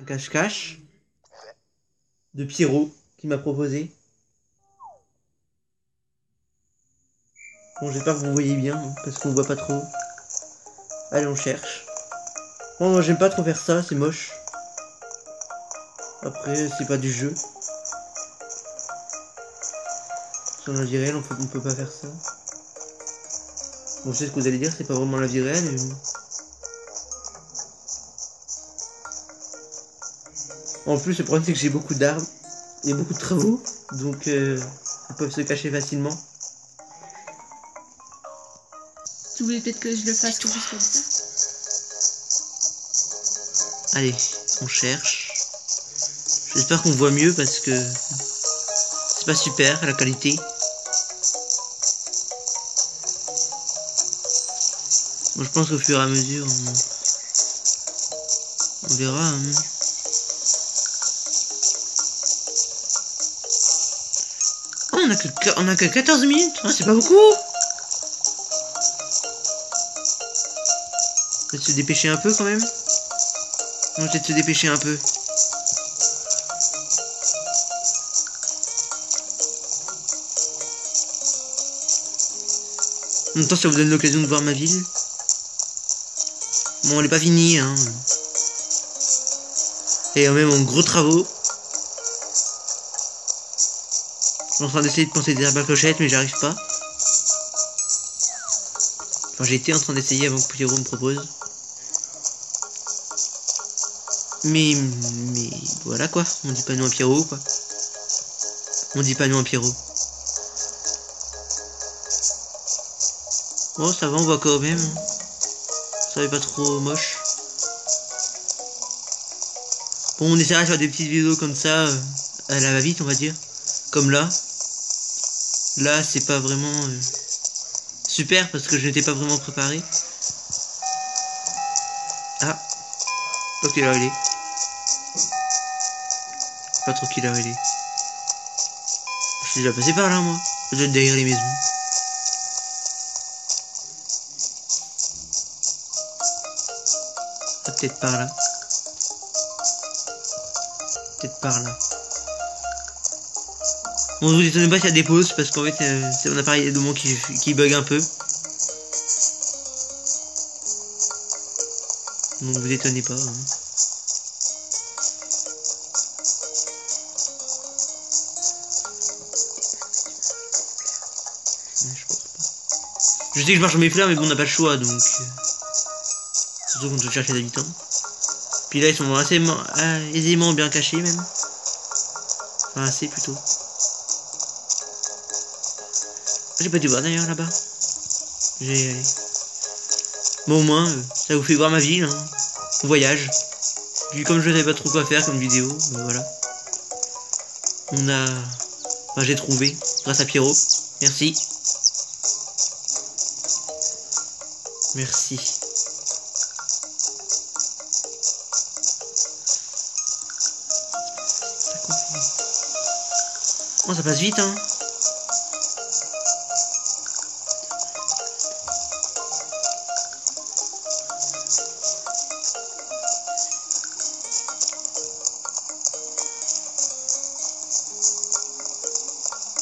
cache-cache de Pierrot qui m'a proposé. Bon, j'espère que vous voyez bien, hein, parce qu'on voit pas trop. Allez, on cherche. Bon, moi j'aime pas trop faire ça, c'est moche. Après, c'est pas du jeu. Sur la vie réelle, on peut pas faire ça. Bon, je sais ce que vous allez dire, c'est pas vraiment la vie réelle. Mais... En plus, le problème c'est que j'ai beaucoup d'armes et beaucoup de travaux, donc ils peuvent se cacher facilement. Tu voulais peut-être que je le fasse tout juste comme ça? Allez, on cherche. J'espère qu'on voit mieux parce que c'est pas super la qualité. Bon, je pense qu'au fur et à mesure, on verra. Hein. Oh, on a que 14 minutes, hein, c'est pas beaucoup. Peut-être se dépêcher un peu quand même. On va peut-être se dépêcher un peu. En même temps, ça vous donne l'occasion de voir ma ville. Bon, elle est pas finie, hein. Et même en gros travaux. Je suis en train d'essayer de planter des herbes à clochettes, mais j'arrive pas. Enfin, j'ai été en train d'essayer avant que Pierrot me propose. Mais voilà quoi, on dit pas non à Pierrot quoi. On dit pas non à Pierrot. Oh ça va, on voit quand même. Ça n'est pas trop moche. Bon, on essaiera de faire des petites vidéos comme ça, à la va-vite on va dire. Comme là. Là c'est pas vraiment super parce que je n'étais pas vraiment préparé. Ah. Ok là il est. Pas trop quelle heure il est. Je suis déjà passé par là moi. Peut-être derrière les maisons. Ah, peut-être par là. Peut-être par là. Bon, vous étonnez pas s'il y a des pauses parce qu'en fait c'est mon appareil de mon qui bug un peu. Donc vous étonnez pas. Hein. Je sais que je marche sur mes fleurs, mais bon, on n'a pas le choix, donc... Surtout qu'on doit chercher des habitants. Puis là, ils sont assez aisément bien cachés, même. Enfin, assez, plutôt. J'ai pas dû voir, d'ailleurs, là-bas. J'ai... Bon, au moins, ça vous fait voir ma ville, hein. On voyage. Puis comme je savais pas trop quoi faire comme vidéo, ben voilà. On a... Enfin, j'ai trouvé, grâce à Pierrot. Merci. Merci. Oh, ça passe vite, hein.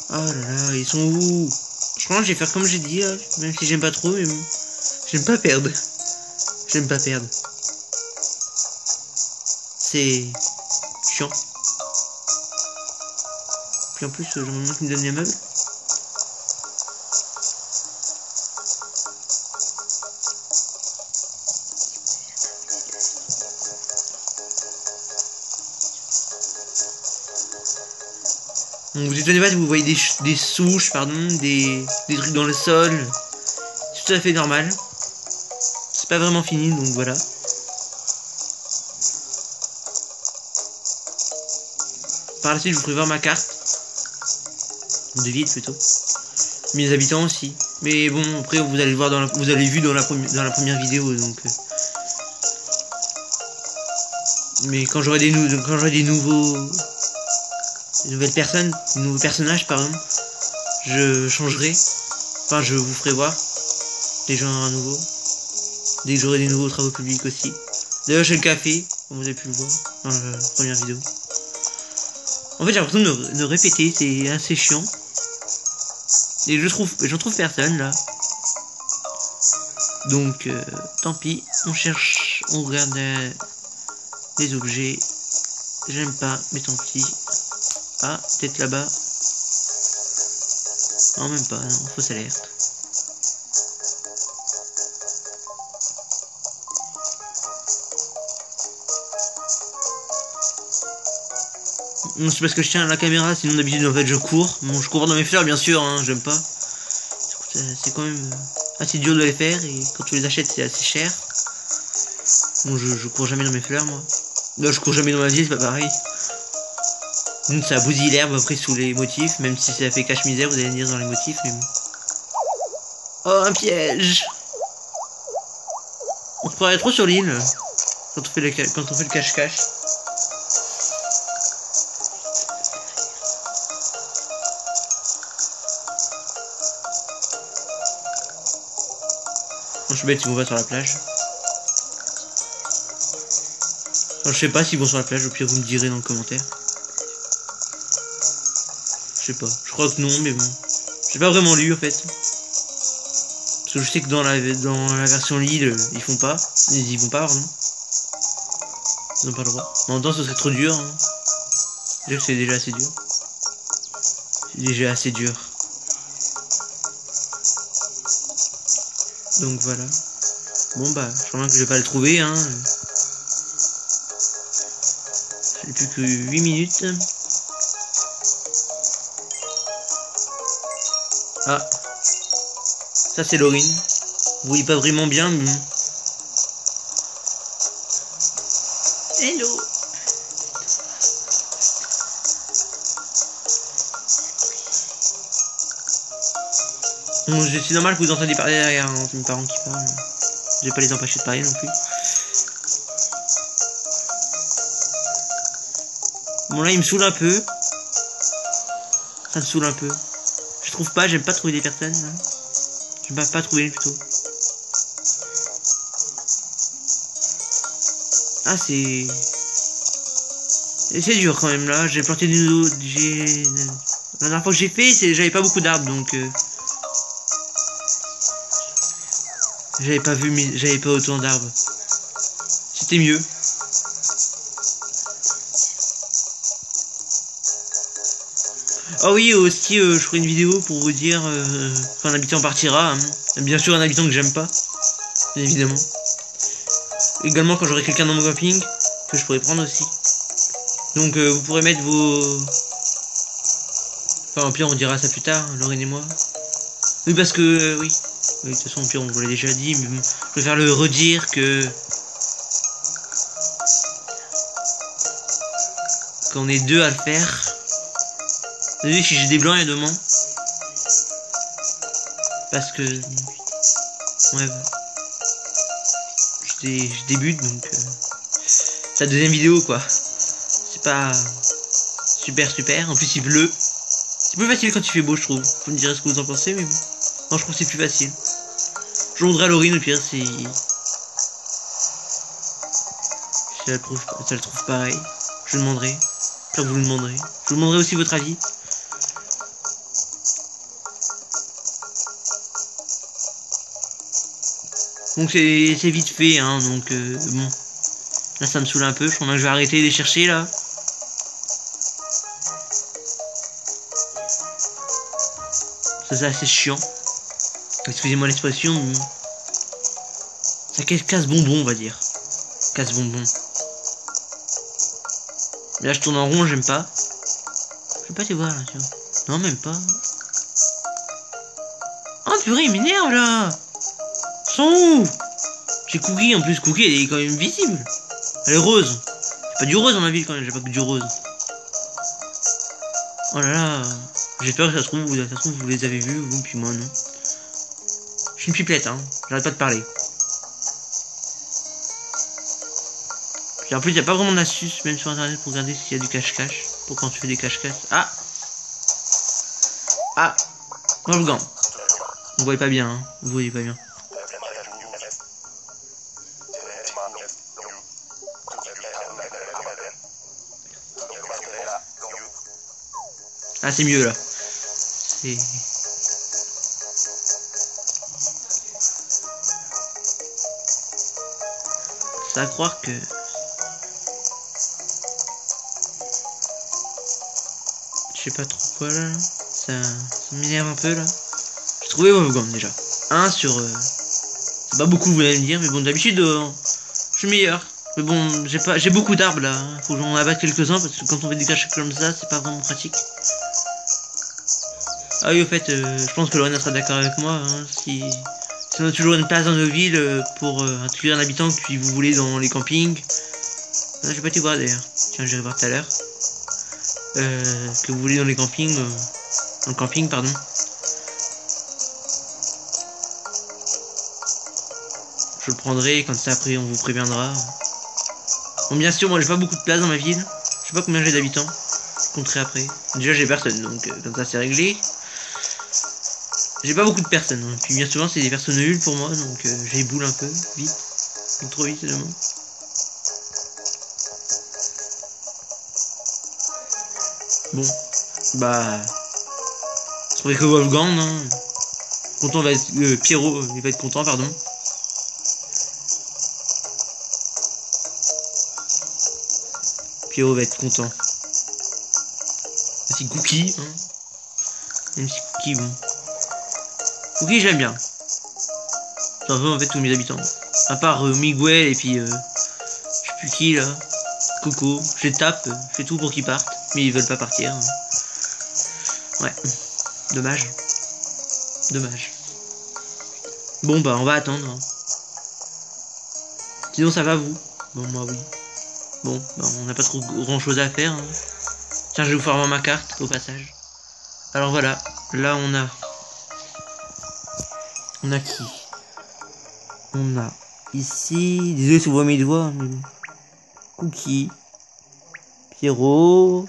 Oh là là, ils sont où? Je crois que je vais faire comme j'ai dit, même si j'aime pas trop, mais bon. J'aime pas perdre. J'aime pas perdre. C'est chiant. Puis en plus, j'aimerais bien qu'il me donne les meubles. Donc vous étonnez pas si vous voyez des souches, pardon, des trucs dans le sol. C'est tout à fait normal. C'est pas vraiment fini, donc voilà. Par la suite, je vous ferai voir ma carte. De ville plutôt. Mes habitants aussi. Mais bon, après vous allez le voir vous avez vu dans la première vidéo, donc. Mais quand j'aurai des nouveaux. Des nouvelles personnes, des nouveaux personnages pardon, je changerai. Enfin je vous ferai voir des gens à nouveau. Dès que j'aurai des nouveaux travaux publics aussi. D'ailleurs j'ai le café. comme vous avez pu le voir dans la première vidéo. En fait, j'ai l'impression de répéter, c'est assez chiant. Et j'en trouve personne là. Donc, tant pis. On cherche, on regarde les objets. J'aime pas, mais tant pis. Ah, peut-être là-bas. Non, même pas, non, fausse alerte. Non, c'est parce que je tiens la caméra, sinon d'habitude en fait je cours. Bon, je cours dans mes fleurs bien sûr, hein, j'aime pas. C'est quand même assez dur de les faire et quand tu les achètes c'est assez cher. Bon, je cours jamais dans mes fleurs moi. Non, je cours jamais dans ma vie, c'est pas pareil. Donc ça bousille l'herbe après sous les motifs, même si ça fait cache-misère, vous allez dire dans les motifs, mais bon. Oh, un piège! On se croirait trop sur l'île quand on fait le cache-cache. Je suis bête si on va sur la plage. Enfin, je sais pas s'ils vont sur la plage, au pire vous me direz dans le commentaire. Je sais pas, je crois que non, mais bon. J'ai pas vraiment lu en fait. Parce que je sais que dans la version Lille, ils font pas. Ils y vont pas, pardon. Ils ont pas le droit. En même temps, ce serait trop dur. Hein. Déjà que c'est déjà assez dur. C'est déjà assez dur. Donc voilà. Bon bah, je crois bien que je vais pas le trouver, hein. J'ai plus que 8 minutes. Ah. Ça c'est Laurine. Vous voyez pas vraiment bien, mais... Hello. Bon, c'est normal que vous entendiez parler derrière, hein, mes parents qui parlent. Je vais pas les empêcher de parler non plus. Bon là il me saoule un peu. Ça me saoule un peu. Je trouve pas, j'aime pas trouver des personnes. Là. J'aime pas trouver plutôt. Ah c'est dur quand même là. J'ai planté des autres. La dernière fois que j'ai fait, j'avais pas beaucoup d'arbres donc. J'avais pas autant d'arbres. C'était mieux. Oh oui, aussi, je ferai une vidéo pour vous dire quand un habitant partira. Hein. Bien sûr, un habitant que j'aime pas. Bien évidemment. Également quand j'aurai quelqu'un dans mon camping, que je pourrais prendre aussi. Donc vous pourrez mettre vos... Enfin, au pire, on dira ça plus tard, Laurine et moi. Oui, parce que... oui. Oui, de toute façon, au pire, on vous l'a déjà dit, mais bon, je préfère le redire que... qu'on est deux à le faire. Vous savez, si j'ai des blancs et demain. Parce que... ouais. Je débute, donc... c'est la deuxième vidéo, quoi. C'est pas... super. En plus, il pleut. C'est plus facile quand il fait beau, je trouve. Vous me direz ce que vous en pensez, mais bon. Non, je trouve que c'est plus facile. Je demanderai à Laurine, au pire, si... si elle le trouve pareil. Je demanderai. J'espère que vous le demanderez. Je vous demanderai aussi votre avis. Donc c'est vite fait, hein, donc bon. Là ça me saoule un peu, je crois que je vais arrêter de les chercher là. Ça c'est assez chiant. Excusez-moi l'expression, mais... ça casse-bonbon on va dire. Casse-bonbon. Là je tourne en rond, j'aime pas. Je vais pas te voir là, tiens. Non même pas. Oh purée, il m'énerve là. Sont où? J'ai Cookie, en plus Cookie elle est quand même visible. Elle est rose. C'est pas du rose dans ma ville quand même, j'ai pas que du rose. Oh là là. J'espère que ça se trouve vous les avez vus, vous puis moi non. Je suis une pipelette hein, j'arrête pas de parler. Puis en plus il y a pas vraiment d'astuce même sur internet pour regarder s'il y a du cache-cache. Pour quand tu fais des cache-cache. Ah. Ah. Wolfgang. Vous voyez pas bien hein, vous voyez pas bien. Ah, c'est mieux là. C'est... Ça à croire que... Je sais pas trop quoi là. Ça m'énerve un peu là. J'ai trouvé Wolfgang déjà. 1 sur... C'est pas beaucoup vous allez me dire, mais bon d'habitude je suis meilleur. Mais bon, j'ai beaucoup d'arbres là. Faut que j'en abatte quelques-uns parce que quand on fait des caches comme ça, c'est pas vraiment pratique. Ah oui, au fait, je pense que Lorena sera d'accord avec moi. Hein, si on a toujours une place dans nos villes pour accueillir un habitant que vous voulez dans les campings. Ah, j'ai pas été voir d'ailleurs. Tiens, j'irai voir tout à l'heure. Que vous voulez dans les campings. Dans le camping, pardon. Je le prendrai, comme ça après on vous préviendra. Bon, bien sûr, moi j'ai pas beaucoup de place dans ma ville. Je sais pas combien j'ai d'habitants. Je compterai après. Déjà j'ai personne, donc comme ça c'est réglé. J'ai pas beaucoup de personnes. Hein. Puis bien souvent c'est des personnes nulles pour moi, donc j'ai boule un peu, vite. Trop vite c'est le mot. Bon, bah... Je trouvais que Wolfgang, hein. Content va être... Pierrot, il va être content, pardon. Pierrot va être content. Un petit Cookie, hein. Un petit Cookie, bon. Cookie, j'aime bien. C'est un peu en fait tous mes habitants. À part Miguel et puis... je sais plus qui, là. Coco. Je les tape, je fais tout pour qu'ils partent. Mais ils veulent pas partir. Hein. Ouais. Dommage. Dommage. Bon, bah, on va attendre. Hein. Sinon, ça va, vous? Bon, moi, oui. Bon, bah, on n'a pas trop grand chose à faire. Hein. Tiens, je vais vous faire ma carte, au passage. Alors, voilà. Là, on a... On a qui? On a... Ici... Désolé si vous voyez mes doigts, mais... Cookie. Pierrot.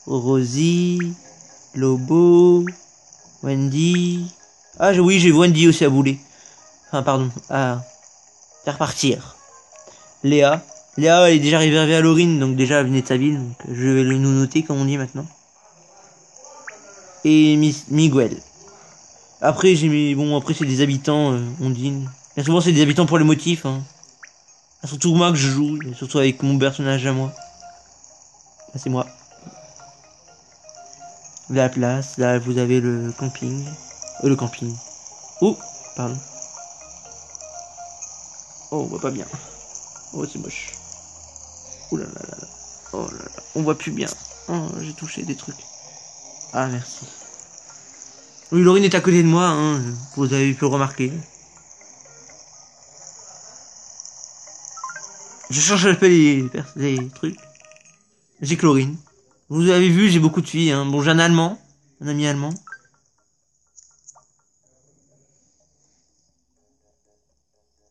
Rosie. Lobo. Wendy. Ah oui, j'ai Wendy aussi à bouler. Enfin, pardon, à faire partir. Léa. Léa, elle est déjà arrivée à Lorine, donc déjà elle venait de sa ville, donc je vais le nous noter comme on dit maintenant. Et Miguel. Après, j'ai mis... Bon, après c'est des habitants, on dit. Bien souvent c'est des habitants pour les motifs, hein. Surtout moi que je joue, surtout avec mon personnage à moi. Là, c'est moi. La place, là vous avez le camping. Le camping. Oh, pardon. Oh, on voit pas bien. Oh, c'est moche. Oh là là là là. Oh là là. On voit plus bien. Oh, j'ai touché des trucs. Ah, merci. Oui, Laurine est à côté de moi, hein. Vous avez pu le remarquer. Je cherche un peu les trucs. J'ai Chlorine. Vous avez vu, j'ai beaucoup de filles, hein. Bon, j'ai un allemand. Un ami allemand.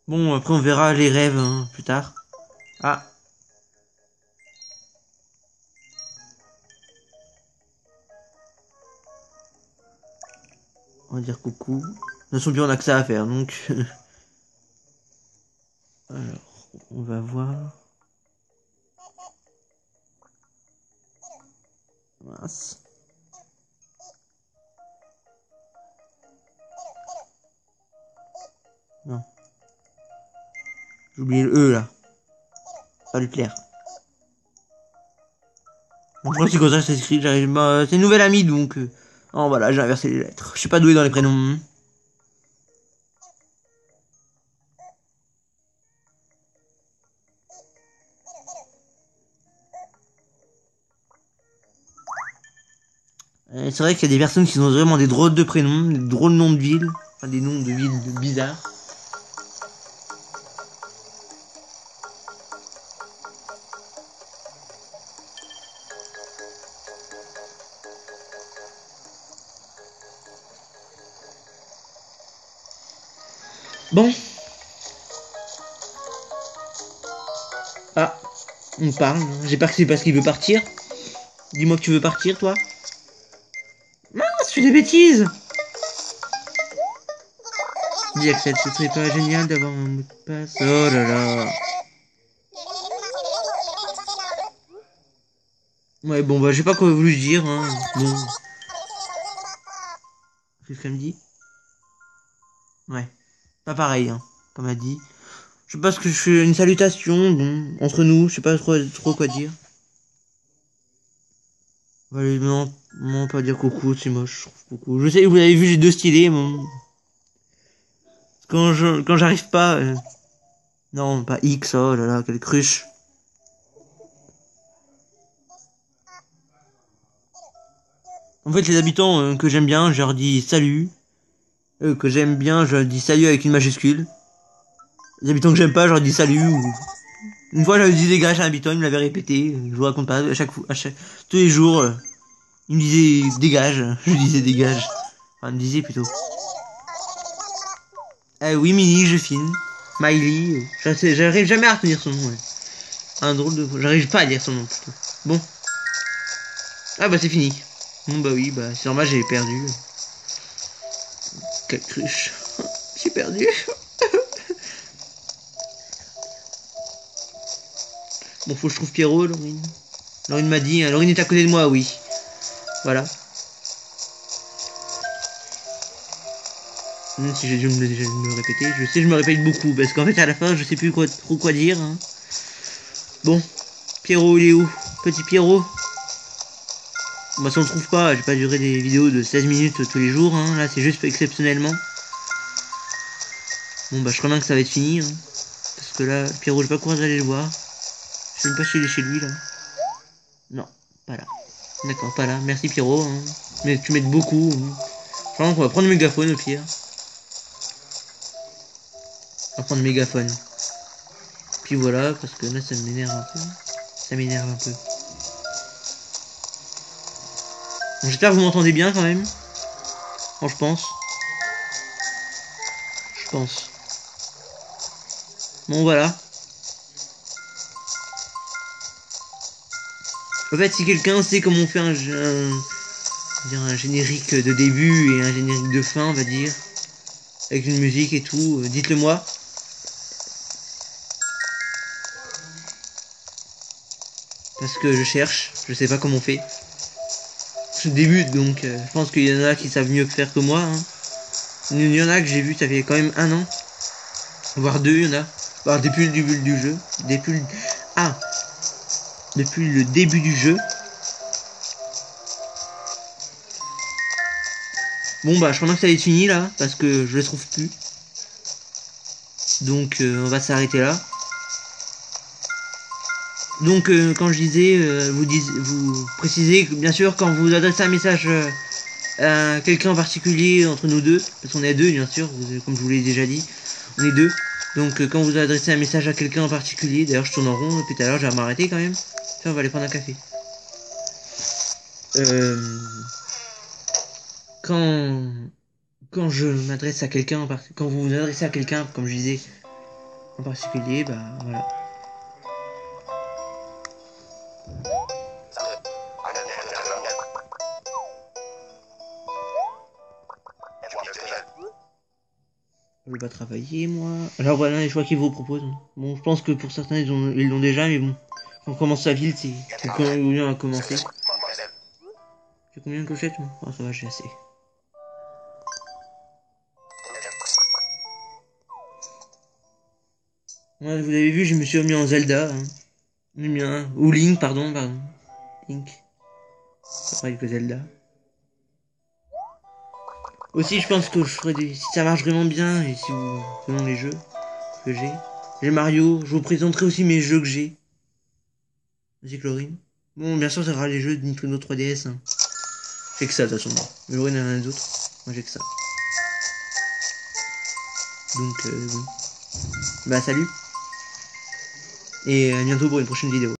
Bon, après on verra les rêves hein, plus tard. Ah. On va dire coucou. De toute façon, bien on a que ça à faire, donc... Alors, on va voir... Mince. Non. J'ai oublié le E, là. Ça va lui plaire. Donc, je crois que c'est comme ça que c'est écrit. J'arrive... c'est une nouvelle amie, donc... Oh, voilà, j'ai inversé les lettres. Je suis pas doué dans les prénoms. C'est vrai qu'il y a des personnes qui ont vraiment des drôles de prénoms, des drôles de noms de villes. Enfin, des noms de villes bizarres. Bon. Ah, on parle. J'espère que c'est parce qu'il veut partir. Dis-moi que tu veux partir, toi. Mince, tu fais des bêtises. Dis Axel, ce serait pas génial d'avoir un mot de passe. Oh là là. Ouais, bon, bah, j'ai pas quoi voulu dire, hein. Bon. Qu'est-ce qu'elle me dit? Ouais. Pas pareil, hein, comme elle dit. Je sais pas ce que je fais, une salutation, bon, entre nous, je sais pas trop quoi dire. Allez, non, non, pas dire coucou, c'est moche, je trouve coucou. Je sais, vous avez vu, j'ai deux stylés, bon. Quand j'arrive pas, non, pas X, oh là là, quelle cruche. En fait, les habitants que j'aime bien, je leur dis salut. Que j'aime bien, je leur dis salut avec une majuscule. Les habitants que j'aime pas, je leur dis salut. Une fois, j'avais dit dégage à un habitant, il me l'avait répété. Je vous raconte pas, tous les jours, il me disait dégage. Je lui disais dégage. Enfin, il me disait plutôt. Oui, Mini, je filme. Miley, j'arrive jamais à retenir son nom. Ouais. Un drôle de. J'arrive pas à dire son nom plutôt. Bon. Ah bah c'est fini. Bon bah oui, bah c'est normal, j'ai perdu. Quelle cruche. J'ai perdu. Bon, faut que je trouve Pierrot, Laurine. Laurine m'a dit, Laurine est à côté de moi, oui. Voilà. Même si j'ai dû me répéter, je sais, je me répète beaucoup, parce qu'en fait, à la fin, je sais plus trop quoi dire. Hein. Bon, Pierrot, il est où? Petit Pierrot. Bah, si on le trouve pas, j'ai pas duré des vidéos de 16 minutes tous les jours, hein. Là, c'est juste exceptionnellement. Bon, bah, je crois bien que ça va être fini, hein. Parce que là, Pierrot, j'ai pas courage d'aller le voir. Je sais même pas si il est chez lui, là. Non, pas là. D'accord, pas là. Merci, Pierrot, hein. Mais tu m'aides beaucoup. Hein. Je crois qu'on va prendre le mégaphone, au pire. On va prendre le mégaphone. Puis voilà, parce que là, ça m'énerve un peu. Ça m'énerve un peu. Bon, j'espère que vous m'entendez bien, quand même. Bon, je pense. Je pense. Bon, voilà. En fait, si quelqu'un sait comment on fait un générique de début et un générique de fin, on va dire, avec une musique et tout, dites-le moi. Parce que je cherche, je sais pas comment on fait. Je débute, donc je pense qu'il y en a qui savent mieux faire que moi. Hein. Il y en a que j'ai vu, ça fait quand même 1 an. Voire 2, il y en a. Voire depuis le début du jeu. Depuis le début du jeu. Bon bah je crois que ça va être fini là, parce que je les trouve plus. Donc on va s'arrêter là. Donc quand je disais, vous précisez que bien sûr quand vous adressez un message à quelqu'un en particulier entre nous deux, parce qu'on est deux bien sûr, comme je vous l'ai déjà dit, on est deux. Donc quand vous adressez un message à quelqu'un en particulier, d'ailleurs je tourne en rond depuis tout à l'heure, je vais m'arrêter quand même. Tiens, on va aller prendre un café. Quand je m'adresse à quelqu'un, quand vous vous adressez à quelqu'un, comme je disais, en particulier, bah voilà. Je vais pas travailler, moi. Alors voilà les choix qu'ils vous proposent. Bon, je pense que pour certains, ils l'ont déjà, mais bon. Quand on commence sa ville, c'est quand même bien à commencer. J'ai combien de clochettes, moi? Oh, ça va, j'ai assez. Ouais, vous avez vu, je me suis remis en Zelda. Hein. Ou Link, pardon. Link. C'est pareil que Zelda. Aussi, je pense que je ferai si ça marche vraiment bien, et si vous, selon les jeux que j'ai Mario, je vous présenterai aussi mes jeux que j'ai. Vas-y, Chlorine. Bon, bien sûr, ça sera les jeux de Nintendo 3DS. Hein. J'ai que ça, de toute façon. Chlorine en a d'autres. Moi, j'ai que ça. Donc, bon. Bah, salut. Et à bientôt pour une prochaine vidéo.